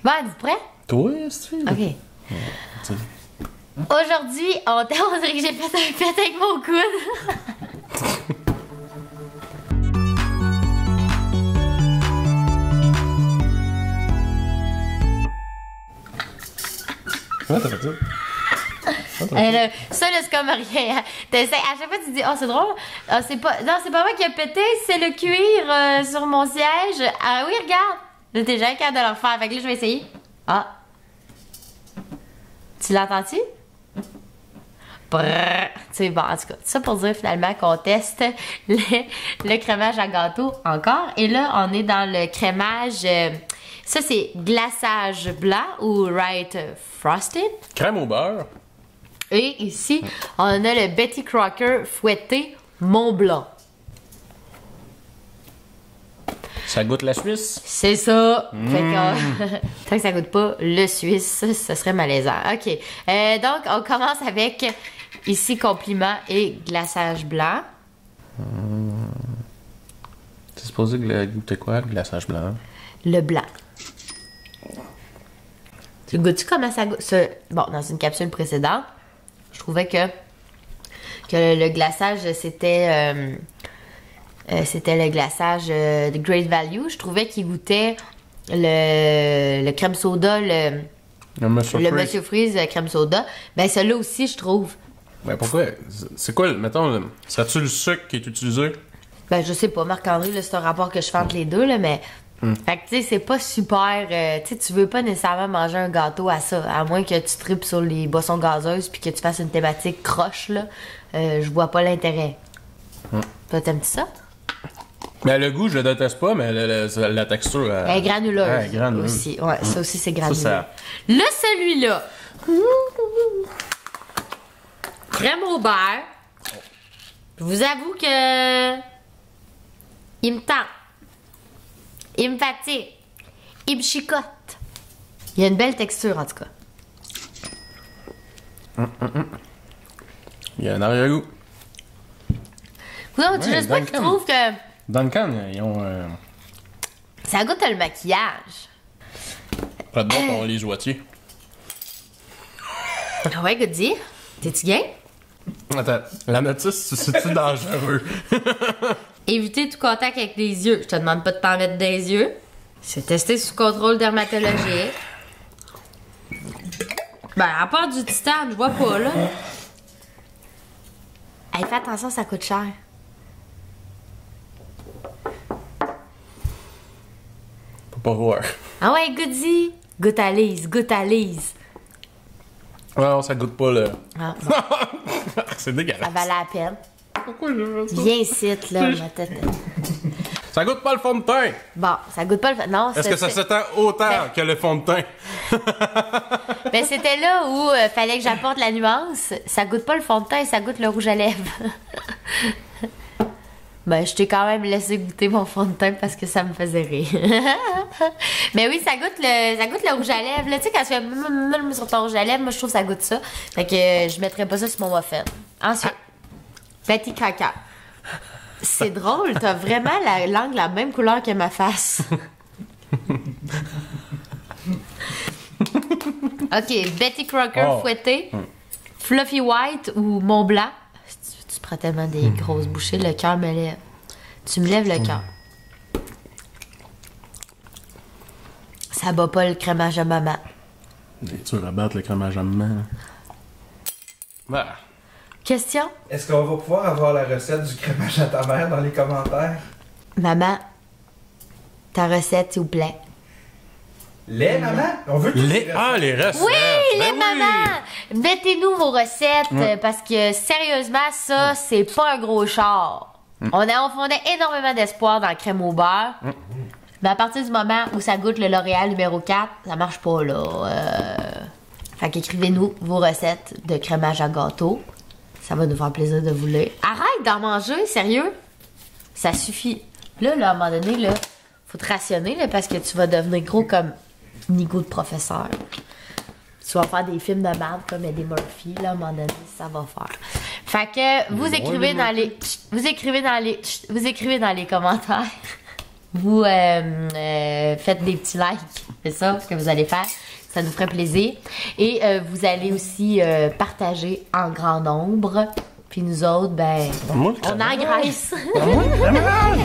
Bon, êtes-vous prêts? Toi, c'est tu OK. Aujourd'hui, on dirait que j'ai fait un pet avec mon coude. Comment t'as fait ça? Ça, là, c'est comme rien. T'essaies, à chaque fois, tu dis, oh, c'est drôle. Ah, c'est pas, non, c'est pas moi qui a pété, c'est le cuir sur mon siège. Ah oui, regarde. Là, t'es jamais capable de le refaire. Fait que là, je vais essayer. Ah. Tu l'entends-tu? Brrr. C'est bon, en tout cas. Ça pour dire finalement qu'on teste le crémage à gâteau encore. Et là, on est dans le crémage. Ça, c'est glaçage blanc ou Right Frosted. Crème au beurre. Et ici, on a le Betty Crocker fouetté Mont Blanc. Ça goûte la Suisse? C'est ça. Fait que, tant que ça goûte pas le Suisse, ça serait malaisant. OK. Donc, on commence avec ici compliment et glaçage blanc. C'est supposé goûter quoi, le glaçage blanc? Le blanc. Tu goûtes-tu comment ça goûte? Bon, dans une capsule précédente, je trouvais que le glaçage, c'était le glaçage de Great Value. Je trouvais qu'il goûtait le crème soda, le Monsieur Freeze crème soda. Ben, celui-là aussi, je trouve. Ben, pourquoi? C'est quoi, mettons, serait-tu le sucre qui est utilisé? Ben, je sais pas, Marc-André, là, c'est un rapport que je fais entre les deux, là, mais... Fait que, tu sais, c'est pas super... tu sais, tu veux pas nécessairement manger un gâteau à ça, à moins que tu tripes sur les boissons gazeuses puis que tu fasses une thématique croche, là. Je vois pas l'intérêt. Toi, t'aimes-tu ça? Ben, le goût, je le déteste pas, mais la texture... Elle est granuleuse. Ouais, granuleuse. Aussi. Ouais, ça aussi, c'est granuleux. Ça... Là, celui-là... Crème au beurre. Je vous avoue que... Il me tente. Il me fatigue. Il me chicote. Il y a une belle texture, en tout cas. Il y a un arrière-goût. Non, tu juste pas qu'ils trouvent que... Duncan, ils ont... Ça goûte le maquillage. Pas de bon pour les joitiers. Ah ouais, Goody. T'es-tu game? Attends, la notice, c'est-tu dangereux? Éviter tout contact avec les yeux. Je te demande pas de t'en mettre des yeux. C'est testé sous contrôle dermatologique. Ben, à part du titane, je vois pas, là. Hey, fais attention, ça coûte cher. Faut pas voir. Ah ouais, Goody. Goûte à Lise, goûte à Lise. Non, ça goûte pas, là. Ah, C'est dégueulasse. ça valait la peine. Pourquoi je fais ça? Viens ici, là, ma tête. Ça goûte pas le fond de teint. Bon, ça goûte pas le... Non, Est-ce que ça s'étend autant que le fond de teint? Ben, c'était là où fallait que j'apporte la nuance. Ça goûte pas le fond de teint, ça goûte le rouge à lèvres. Ben, je t'ai quand même laissé goûter mon fond de teint parce que ça me faisait rire. Mais oui, ça goûte le rouge à lèvres. Là, tu sais, quand tu fais sur ton rouge à lèvres, moi, je trouve que ça goûte ça. Fait que je mettrais pas ça sur mon muffin. Ensuite, Betty Crocker. C'est drôle, t'as vraiment la langue la même couleur que ma face. OK, Betty Crocker fouettée, Fluffy White ou Mont Blanc. Tu prends tellement des grosses bouchées, le cœur me lève. Tu me lèves le cœur. Ça bat pas le crémage à maman. Tu rabattes le crémage à maman. Bah. Question? Est-ce qu'on va pouvoir avoir la recette du crémage à ta mère dans les commentaires? Maman, ta recette, s'il vous plaît. Les maman? On veut toutes Les recettes! Oui, Ben les oui. mamans! Mettez-nous vos recettes parce que sérieusement, ça, c'est pas un gros char. On fondait énormément d'espoir dans la crème au beurre. Mais à partir du moment où ça goûte le L'Oréal numéro 4, ça marche pas, là. Fait qu'écrivez-nous vos recettes de crémage à gâteau. Ça va nous faire plaisir de vous lire. Arrête d'en manger, sérieux? Ça suffit. Là, à un moment donné, là, faut te rationner là, parce que tu vas devenir gros comme Nigo de professeur. Tu vas faire des films de merde comme Eddie Murphy, là, à un moment donné, ça va faire. Fait que vous écrivez dans les commentaires vous faites des petits likes. C'est ça ce que vous allez faire. Ça nous ferait plaisir. Et vous allez aussi partager en grand nombre. Puis nous autres, ben, Moi, on engraisse. Moi, le crémage!